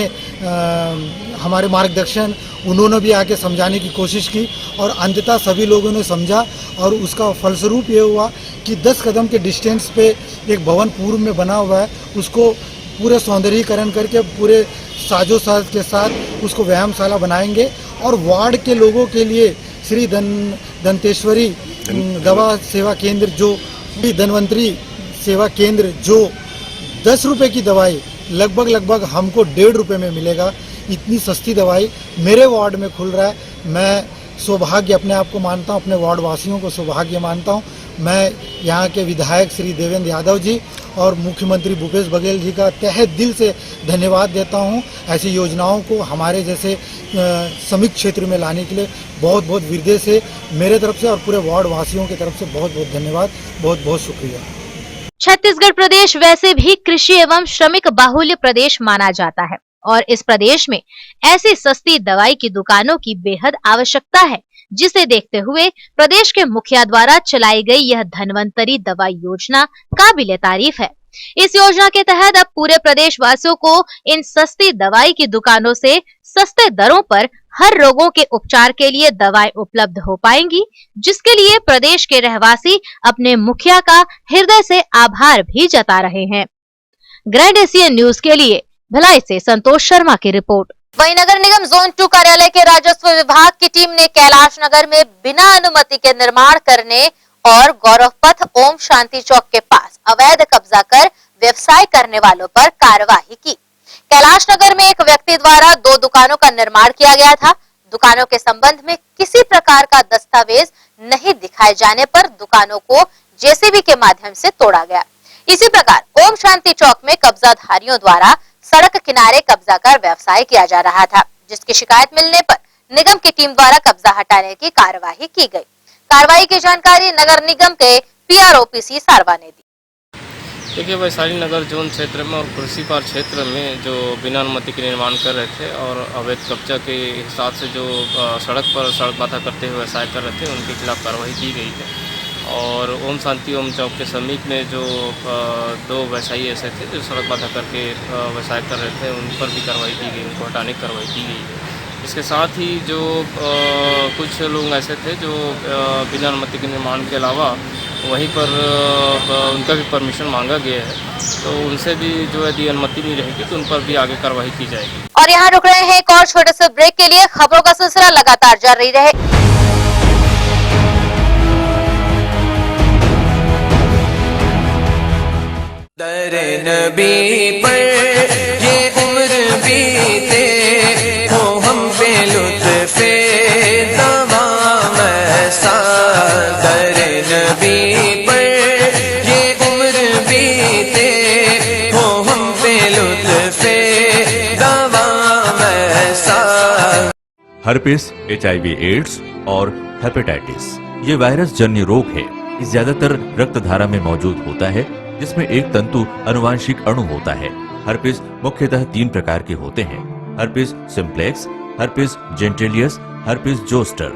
हमारे मार्गदर्शन उन्होंने भी आके समझाने की कोशिश की और अंततः सभी लोगों ने समझा और उसका फलस्वरूप ये हुआ कि 10 कदम के डिस्टेंस पे एक भवन पूर्व में बना हुआ है, उसको पूरे सौंदर्यीकरण करके पूरे साजो साज के साथ उसको व्यायामशाला बनाएंगे और वार्ड के लोगों के लिए श्री दंतेश्वरी दवा सेवा केंद्र जो धन्वंतरी सेवा केंद्र जो 10 रुपये की दवाई लगभग हमको 1.5 रुपये में मिलेगा। इतनी सस्ती दवाई मेरे वार्ड में खुल रहा है। मैं सौभाग्य अपने आप को मानता हूँ, अपने वार्ड वासियों को सौभाग्य मानता हूँ। मैं यहाँ के विधायक श्री देवेंद्र यादव जी और मुख्यमंत्री भूपेश बघेल जी का तहे दिल से धन्यवाद देता हूँ। ऐसी योजनाओं को हमारे जैसे श्रमिक क्षेत्र में लाने के लिए बहुत बहुत हृदय से मेरे तरफ से और पूरे वार्ड वासियों की तरफ से बहुत बहुत धन्यवाद, बहुत बहुत शुक्रिया। छत्तीसगढ़ प्रदेश वैसे भी कृषि एवं श्रमिक बाहुल्य प्रदेश माना जाता है और इस प्रदेश में ऐसी सस्ती दवाई की दुकानों की बेहद आवश्यकता है, जिसे देखते हुए प्रदेश के मुखिया द्वारा चलाई गई यह धन्वंतरी दवा योजना काबिले तारीफ है। इस योजना के तहत अब पूरे प्रदेश वासियों को इन सस्ती दवाई की दुकानों से सस्ते दरों पर हर रोगों के उपचार के लिए दवाएं उपलब्ध हो पाएंगी, जिसके लिए प्रदेश के रहवासी अपने मुखिया का हृदय से आभार भी जता रहे हैं। ग्रैंड एशियन न्यूज के लिए भिलाई से संतोष शर्मा की रिपोर्ट। वहीं नगर निगम जोन 2 कार्यालय के राजस्व विभाग की टीम ने कैलाश नगर में बिना अनुमति के निर्माण करने और गौरव पथ ओम शांति चौक के पास अवैध कब्जा कर व्यवसाय करने वालों पर कार्रवाई की। कैलाश नगर में एक व्यक्ति द्वारा 2 दुकानों का निर्माण किया गया था। दुकानों के संबंध में किसी प्रकार का दस्तावेज नहीं दिखाए जाने पर दुकानों को जेसीबी के माध्यम से तोड़ा गया। इसी प्रकार ओम शांति चौक में कब्जाधारियों द्वारा सड़क किनारे कब्जा कर व्यवसाय किया जा रहा था, जिसकी शिकायत मिलने पर निगम की टीम द्वारा कब्जा हटाने की कार्यवाही की गई। कार्रवाई की जानकारी नगर निगम के PROPC सारवा ने दी। देखिए, वैशाली नगर जोन क्षेत्र में और कृषि पार क्षेत्र में जो बिना अनुमति के निर्माण कर रहे थे और अवैध कब्जा के हिसाब से जो सड़क पर सड़क बाधा करते हुए व्यवसाय कर रहे थे, उनके खिलाफ कार्रवाई की गई है। और ओम शांति ओम चौक के समीप में जो 2 व्यवसायी ऐसे थे जो सड़क बाधा करके व्यवसाय कर रहे थे, उन पर भी कार्रवाई की गई, उनको हटाने की कार्रवाई की गई है। इसके साथ ही जो कुछ लोग ऐसे थे जो बिना अनुमति के निर्माण के अलावा वहीं पर उनका भी परमिशन मांगा गया है, तो उनसे भी जो यदि अनुमति नहीं रहेगी तो उन पर भी आगे कार्रवाई की जाएगी। और यहाँ रुक रहे हैं एक और छोटे से ब्रेक के लिए। खबरों का सिलसिला लगातार जारी रहे। दरे नबी पर ये उम्र बीते हो हम पे लुत्फ़े तमाम ऐसा। दरे नबी पर ये उम्र बीते हो हम पे लुत्फ़े तमाम ऐसा। हर्पिस, HIV एड्स और हेपेटाइटिस ये वायरस जन्य रोग है। ये ज्यादातर रक्त धारा में मौजूद होता है, जिसमें एक तंतु अनुवांशिक अणु होता है। हर्पिस मुख्यतः 3 प्रकार के होते हैं: herpes simplex, herpes genitalis, herpes zoster.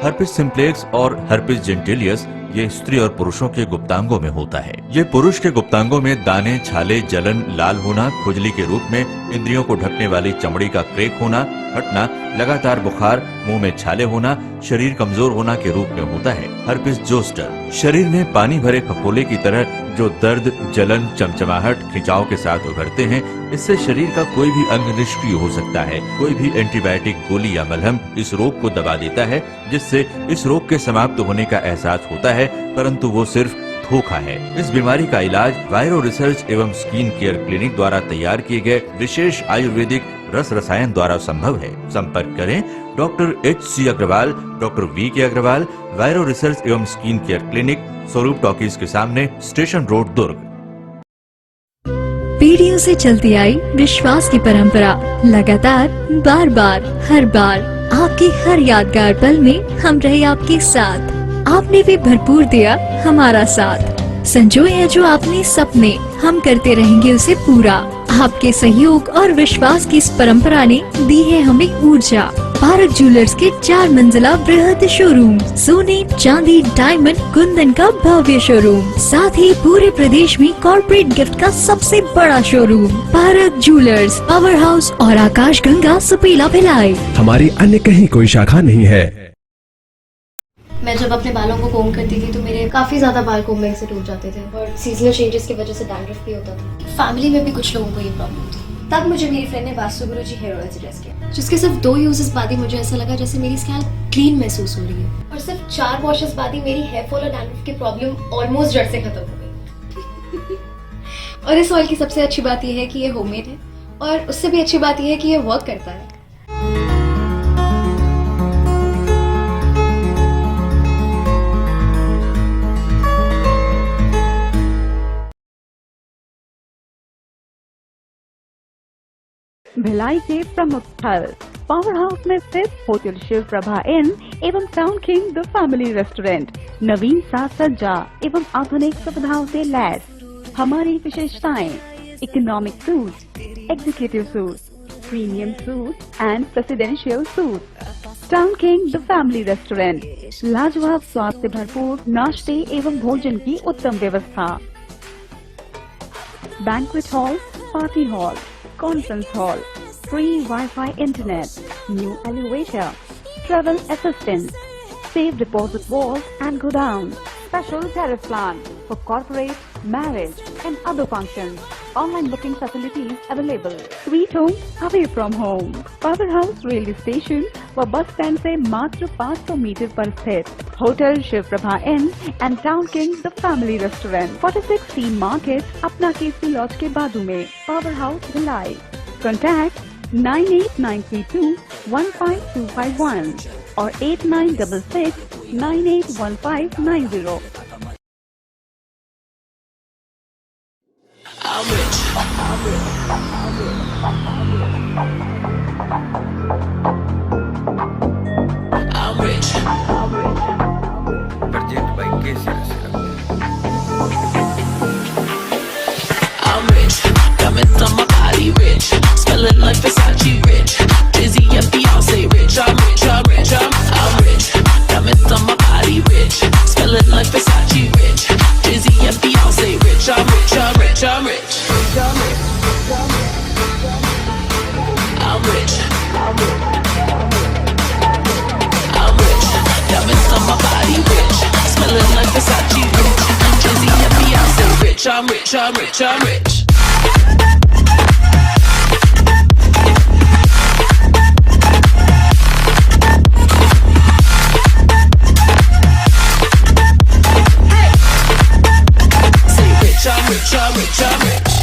Herpes simplex और हर्पिस जेंटिलियस ये स्त्री और पुरुषों के गुप्तांगों में होता है। ये पुरुष के गुप्तांगों में दाने, छाले, जलन, लाल होना, खुजली के रूप में, इंद्रियों को ढकने वाली चमड़ी का क्रेक होना, हटना, लगातार बुखार, मुंह में छाले होना, शरीर कमजोर होना के रूप में होता है। हर्पिस जोस्टर शरीर में पानी भरे खपोले की तरह जो दर्द, जलन, चमचमाहट, खिंचाव के साथ उभरते हैं, इससे शरीर का कोई भी अंग निष्क्रिय हो सकता है। कोई भी एंटीबायोटिक, गोली या मलहम इस रोग को दबा देता है, जिससे इस रोग के समाप्त होने का एहसास होता है, परंतु वो सिर्फ धोखा है। इस बीमारी का इलाज वायरो रिसर्च एवं स्किन केयर क्लिनिक द्वारा तैयार किए गए विशेष आयुर्वेदिक रस रसायन द्वारा संभव है। संपर्क करें doctor HC Agrawal, doctor VK Agrawal, viro research एवं skin care clinic, Swaroop talkies के सामने, स्टेशन रोड, दुर्ग। पीढ़ियों से चलती आई विश्वास की परंपरा लगातार, बार बार, हर बार आपकी हर यादगार पल में हम रहे आपके साथ। आपने भी भरपूर दिया हमारा साथ। संजोए जो आपने सपने, हम करते रहेंगे उसे पूरा। आपके सहयोग और विश्वास की इस परंपरा ने दी है हमें ऊर्जा। पारक ज्वेलर्स के 4 मंजिला बृहद शोरूम, सोने, चांदी, डायमंड, कुंदन का भव्य शोरूम, साथ ही पूरे प्रदेश में कॉर्पोरेट गिफ्ट का सबसे बड़ा showroom. Park jewellers, power house और आकाश गंगा, सुपेला भिलाई। हमारी अन्य कहीं कोई शाखा नहीं है। मैं जब अपने बालों को कोम करती थी तो मेरे काफ़ी ज़्यादा बाल कोमिंग से टूट जाते थे और सीजनल चेंजेस की वजह से डैंड्रफ भी होता था। फैमिली में भी कुछ लोगों को ये प्रॉब्लम थी। तब मुझे मेरी फ्रेंड ने वास्तु गुरुजी हेयर ऑयल सजेस्ट किया, जिसके सिर्फ 2 यूजेस बाद ही मुझे ऐसा लगा जैसे मेरी स्कैल्प क्लीन महसूस हो रही है और सिर्फ 4 वॉशेस बाद ही मेरी हेयर फॉल और डैंड्रफ की प्रॉब्लम ऑलमोस्ट जड़ से खत्म हो गई। और इस ऑयल की सबसे अच्छी बात यह है कि ये होममेड है और उससे भी अच्छी बात यह है कि ये वर्क करता है। भिलाई के प्रमुख स्थल पावर हाउस में स्थित होटल शिव प्रभा इन एवं town king the family restaurant नवीन साज सज्जा एवं आधुनिक सुविधाओं से लैस। हमारी विशेषताएं economic suite, executive suite, premium suite and presidential suite. Town king the family restaurant, लाजवाब स्वाद से भरपूर नाश्ते एवं भोजन की उत्तम व्यवस्था। Banquet hall, party hall, conference hall, free Wi-Fi internet, new elevator, travel assistance, safe deposit vault and godown, special tariff plan for corporate, marriage and other functions. Online booking facilities available. Sweet home away from home. Power House railway station व bus stand से मात्र 500 metre पर स्थित hotel Shiv Prabha inn and town king the family restaurant, 46 T market, अपना KC laws के बाजू में। Power house Bhilai. Contact 9893215251 और 8966981590। I'm rich. Project by KC. I'm rich. Diamonds on my body rich. Smelling like Versace rich. Dizzy and Beyonce rich. I'm rich. I'm rich. I'm rich. Diamonds on my body rich. Smelling like Versace rich. Dizzy and Beyonce rich. I'm rich. I'm rich. I'm rich. I'm rich. Diamonds on my body rich, smelling like Versace rich, Jay-Z and Beyonce rich. I'm rich, I'm rich, I'm rich. Say rich, I'm rich, I'm rich, I'm rich.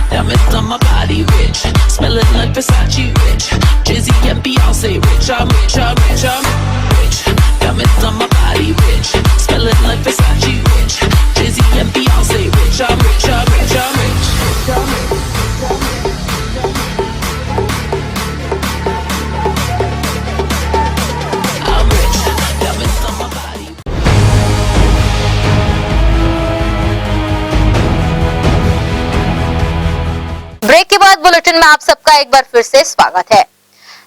Diamonds on my body rich, smelling like Versace rich, Jay-Z and Beyonce rich. I'm rich, I'm rich, I'm rich. Diamonds on my body rich, smelling like Versace rich, Jay-Z and Beyonce rich. I'm rich, I'm rich, I'm rich. I'm rich. Diamonds on my body. Break के बाद bulletin में आप सबका एक बार फिर से स्वागत है।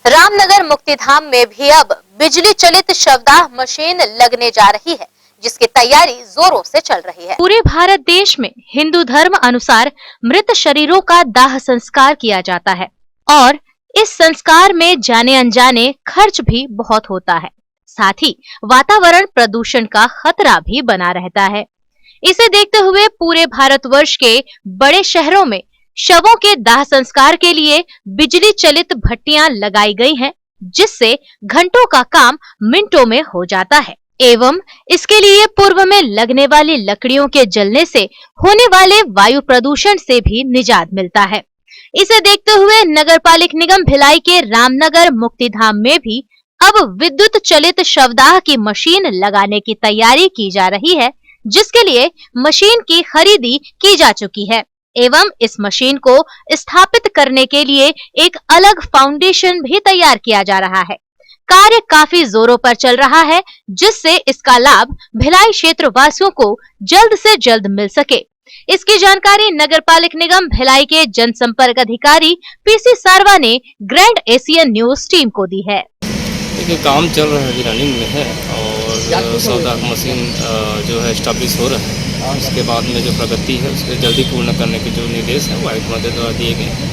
रामनगर मुक्तिधाम में भी अब बिजली चलित शवदाह मशीन लगने जा रही है, जिसकी तैयारी जोरों से चल रही है। पूरे भारत देश में हिंदू धर्म अनुसार मृत शरीरों का दाह संस्कार किया जाता है और इस संस्कार में जाने अनजाने खर्च भी बहुत होता है। साथ ही वातावरण प्रदूषण का खतरा भी बना रहता है। इसे देखते हुए पूरे भारतवर्ष के बड़े शहरों में शवों के दाह संस्कार के लिए बिजली चलित भट्टियां लगाई गई हैं, जिससे घंटों का काम मिनटों में हो जाता है। एवं इसके लिए पूर्व में लगने वाली लकड़ियों के जलने से होने वाले वायु प्रदूषण से भी निजात मिलता है। इसे देखते हुए नगर पालिक निगम भिलाई के रामनगर मुक्तिधाम में भी अब विद्युत चलित शवदाह की मशीन लगाने की तैयारी की जा रही है, जिसके लिए मशीन की खरीदी की जा चुकी है एवं इस मशीन को स्थापित करने के लिए एक अलग फाउंडेशन भी तैयार किया जा रहा है। कार्य काफी जोरों पर चल रहा है, जिससे इसका लाभ भिलाई क्षेत्र वासियों को जल्द से जल्द मिल सके। इसकी जानकारी नगर पालिक निगम भिलाई के जनसंपर्क अधिकारी पीसी सारवा ने ग्रैंड एशियन न्यूज टीम को दी है। देखिए, काम चल रहा है, अभी रनिंग में है और सौदाह मशीन जो है स्टैब्लिश हो रहा है। उसके बाद में जो प्रगति है उसको जल्दी पूर्ण करने के जो निर्देश है वो आयुक्त महोदय द्वारा दिए गए हैं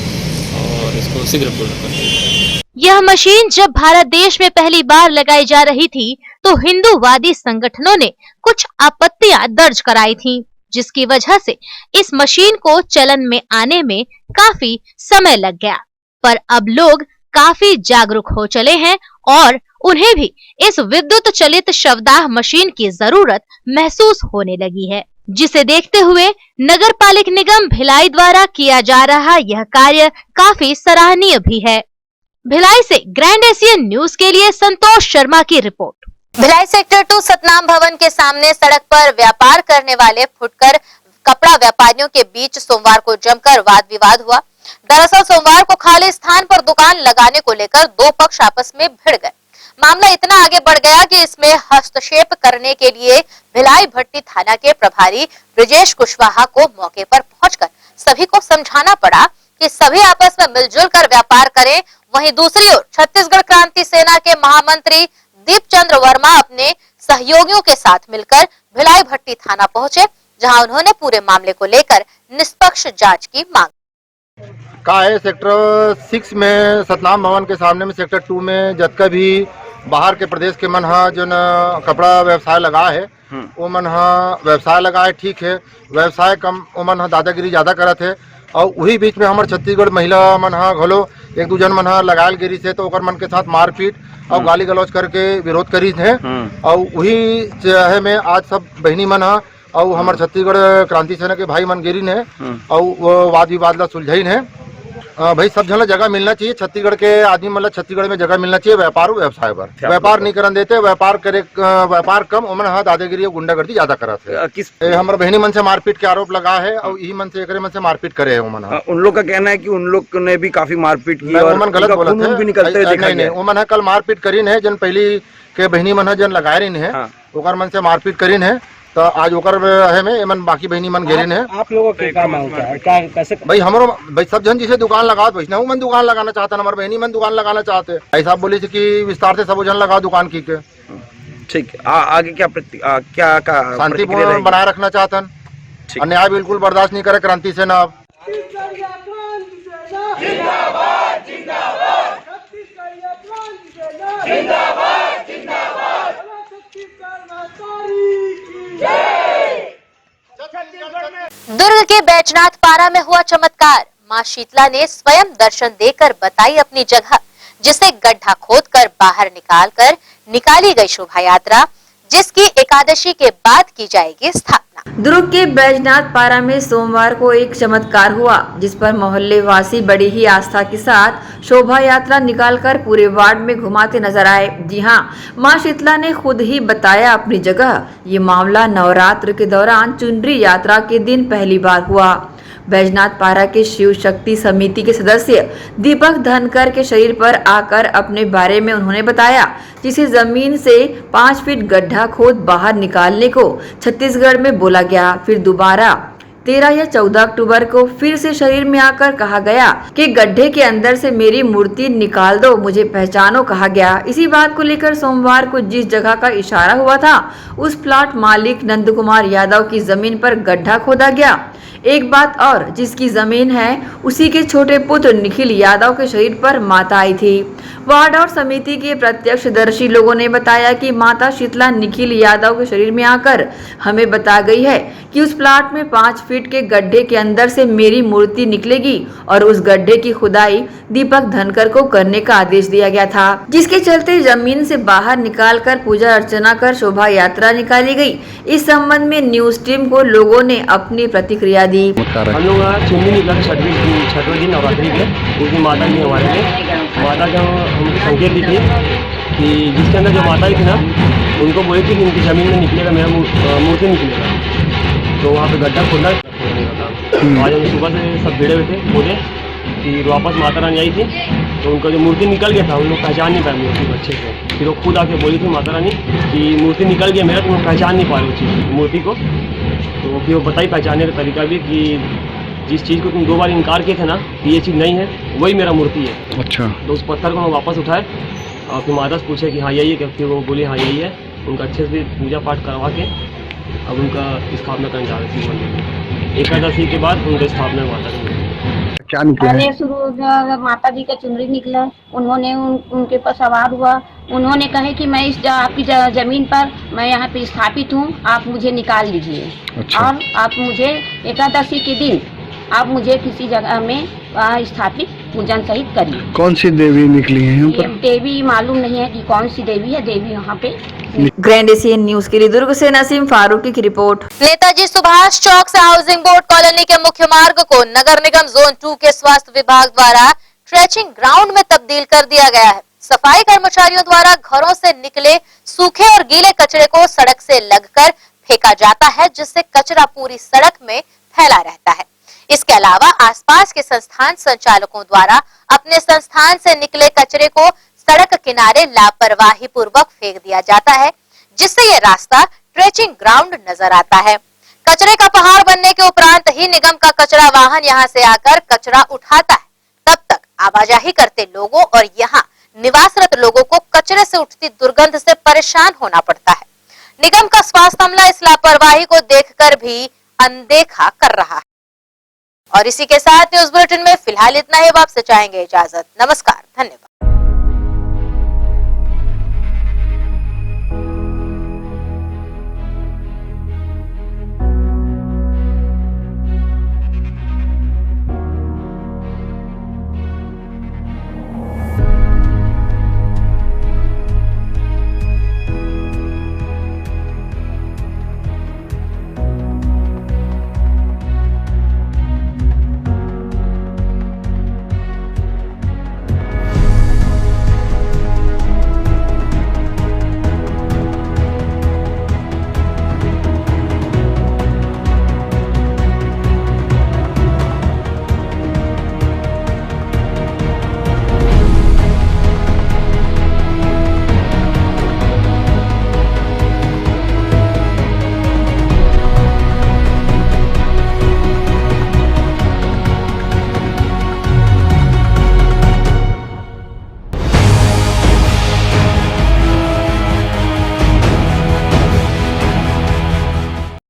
और इसको शीघ्र पूर्ण कर दिया जाएगा। यह मशीन जब भारत देश में पहली बार लगाई जा रही थी तो हिंदूवादी संगठनों ने कुछ आपत्तियां दर्ज कराई थीं, जिसकी वजह से इस मशीन को चलन में आने में काफी समय लग गया। पर अब लोग काफी जागरूक हो चले हैं और उन्हें भी इस विद्युत चलित शवदाह मशीन की जरूरत महसूस होने लगी है, जिसे देखते हुए नगर पालिक निगम भिलाई द्वारा किया जा रहा यह कार्य काफी सराहनीय भी है। भिलाई से ग्रैंड एशियन न्यूज के लिए संतोष शर्मा की रिपोर्ट। भिलाई सेक्टर 2 सतनाम भवन के सामने सड़क पर व्यापार करने वाले फुटकर कपड़ा व्यापारियों के बीच सोमवार को जमकर वाद विवाद हुआ। दरअसल सोमवार को खाली स्थान पर दुकान लगाने को लेकर दो पक्ष आपस में भिड़ गए। मामला इतना आगे बढ़ गया कि इसमें हस्तक्षेप करने के लिए भिलाई भट्टी थाना के प्रभारी ब्रिजेश कुशवाहा को मौके पर पहुंचकर सभी को समझाना पड़ा कि सभी आपस में मिलजुल कर व्यापार करें। वहीं दूसरी ओर छत्तीसगढ़ क्रांति सेना के महामंत्री दीपचंद्र वर्मा अपने सहयोगियों के साथ मिलकर भिलाई भट्टी थाना पहुंचे, जहां उन्होंने पूरे मामले को लेकर निष्पक्ष जांच की मांग का है। सेक्टर 6 में सतनाम भवन के सामने में सेक्टर 2 में जतका भी बाहर के प्रदेश के मन हा जो कपड़ा व्यवसाय लगा है वो मन हा व्यवसाय लगा है, ठीक है, व्यवसाय कम वो मन हा दादागिरी ज्यादा करत है। और वही बीच में हमारे छत्तीसगढ़ महिला मन हा घलो एक दूजन मन हा लगायल गिरी से तो ओकर मन के साथ मारपीट और गाली गलौज करके विरोध करी थे। और वही है में आज सब बहनी मन हा और हमारे छत्तीसगढ़ क्रांति सेना के भाई मन गिरी ने और वो वाद विवाद ला सुलझाइन है। भाई सब जन जगह मिलना चाहिए, छत्तीसगढ़ के आदमी मतलब छत्तीसगढ़ में जगह मिलना चाहिए व्यापार और व्यवसाय पर। व्यापार नहीं करन देते, व्यापार करे व्यापार कम उमन हा दादागिरी और गुंडागर्दी ज्यादा करत है। किस हमारे बहनी मन से मारपीट के आरोप लगा है और यही मन से एकरे मन से मारपीट करे है उमन। उन लोग का कहना है कि उन लोग ने भी काफी मारपीट की और उमन गलत बोलत है, भी निकलते हुए दिखाई नहीं उमन कल मारपीट करीन है जन पहली के बहनी मन जन लगाए रही है ओकर मन से मारपीट करीन है तो आज ओकर है में एमन बाकी बहनी मन गिरिन है। आप लोगों की क्या मांग है, क्या कैसे भाई हमारो भाई सब जन जिसे दुकान लगाओ वैष्णव मन दुकान लगाना चाहता, हमारे बहनी मन दुकान लगाना चाहते। ऐसा बोली थी कि विस्तार से सब जन लगाओ दुकान की के। ठीक है, आगे क्या शांतिपूर्ण बनाए रखना चाहतन, अन्याय बिल्कुल बर्दाश्त नहीं करे क्रांति से ना। दुर्ग के बैजनाथ पारा में हुआ चमत्कार। मां शीतला ने स्वयं दर्शन देकर बताई अपनी जगह, जिसे गड्ढा खोदकर बाहर निकाली गई शोभा यात्रा, जिसकी एकादशी के बाद की जाएगी स्थापना। दुर्ग के बैजनाथ पारा में सोमवार को एक चमत्कार हुआ, जिस पर मोहल्ले वासी बड़ी ही आस्था के साथ शोभा यात्रा निकालकर पूरे वार्ड में घुमाते नजर आए। जी हां, मां शीतला ने खुद ही बताया अपनी जगह। ये मामला नवरात्र के दौरान चुनरी यात्रा के दिन पहली बार हुआ। बैजनाथ पारा के शिव शक्ति समिति के सदस्य दीपक धनकर के शरीर पर आकर अपने बारे में उन्होंने बताया, जिसे जमीन से 5 फीट गड्ढा खोद बाहर निकालने को छत्तीसगढ़ में बोला गया। फिर दोबारा 13 या 14 अक्टूबर को फिर से शरीर में आकर कहा गया कि गड्ढे के अंदर से मेरी मूर्ति निकाल दो, मुझे पहचानो कहा गया। इसी बात को लेकर सोमवार को जिस जगह का इशारा हुआ था उस प्लाट मालिक नंद कुमार यादव की जमीन पर गड्ढा खोदा गया। एक बात और, जिसकी जमीन है उसी के छोटे पुत्र निखिल यादव के शरीर पर माता आई थी। वार्ड और समिति के प्रत्यक्षदर्शी लोगों ने बताया कि माता शीतला निखिल यादव के शरीर में आकर हमें बता गई है कि उस प्लाट में 5 फीट के गड्ढे के अंदर से मेरी मूर्ति निकलेगी और उस गड्ढे की खुदाई दीपक धनकर को करने का आदेश दिया गया था, जिसके चलते जमीन से बाहर निकालकर पूजा अर्चना कर शोभा यात्रा निकाली गई। इस संबंध में न्यूज टीम को लोगों ने अपनी प्रतिक्रिया दी। हम लोग चुन्नी निकला छठवें दिन नवरात्रि के उस दिन माता जी हमारे माता का हम संकेत दी थी कि जिसके अंदर जो माता थी ना उनको बोले थी कि उनकी ज़मीन में निकलेगा मेरा मूर्ति निकलेगा, तो वहाँ पे गड्ढा खोलना था। आज हम सुबह से सब भिड़े हुए थे खोदे, फिर वापस माता रानी आई थी तो उनका जो मूर्ति निकल गया था उन लोग पहचान नहीं पाए मूर्ति को अच्छे से। फिर वो खुद आके बोली थी माता रानी कि मूर्ति निकल गया मेरा, तुम पहचान नहीं पा रहे उस मूर्ति को। तो फिर वो बताई पहचानने का तरीका भी कि जिस चीज़ को तुम 2 बार इनकार किए थे ना कि ये चीज़ नहीं है वही मेरा मूर्ति है। अच्छा। तो उस पत्थर को हम वापस उठाए और फिर माता से पूछे कि हाँ यही है क्या, फिर वो बोली हाँ यही है। उनका अच्छे से पूजा पाठ करवा के अब उनका स्थापना करने जा रहे थे। एकादशी के बाद उनका स्थापना माता की क्या निकला शुरू माता जी का चुनरी निकला। उन्होंने उनके पास सवार हुआ, उन्होंने कहे कि मैं इस आपकी जमीन पर मैं यहाँ पे स्थापित हूँ, आप मुझे निकाल लीजिए। अच्छा। और आप मुझे एकादशी के दिन आप मुझे किसी जगह में स्थापित पूजन सहित करिए। कौन सी देवी निकली है यहाँ पर? देवी मालूम नहीं है कि कौन सी देवी है, देवी यहाँ पे। ग्रैंड एशियन न्यूज के लिए दुर्ग से नसीम फारूकी की रिपोर्ट। नेताजी सुभाष चौक से हाउसिंग बोर्ड कॉलोनी के मुख्य मार्ग को नगर निगम जोन 2 के स्वास्थ्य विभाग द्वारा ट्रेचिंग ग्राउंड में तब्दील कर दिया गया है। सफाई कर्मचारियों द्वारा घरों से निकले सूखे और गीले कचरे को सड़क से लगकर फेंका जाता है, जिससे कचरा पूरी सड़क में फैला रहता है। इसके अलावा आसपास के संस्थान संचालकों द्वारा अपने संस्थान से निकले कचरे को सड़क किनारे लापरवाही पूर्वक फेंक दिया जाता है, जिससे ये रास्ता ट्रेचिंग ग्राउंड नजर आता है। कचरे का पहाड़ बनने के उपरांत ही निगम का कचरा वाहन यहां से आकर कचरा उठाता है। तब तक आवाजाही करते लोगों और यहाँ निवासरत लोगों को कचरे से उठती दुर्गंध से परेशान होना पड़ता है। निगम का स्वास्थ्य अमला इस लापरवाही को देखकर भी अनदेखा कर रहा है। और इसी के साथ न्यूज बुलेटिन में फिलहाल इतना ही। अब आपसे चाहेंगे इजाजत। नमस्कार, धन्यवाद।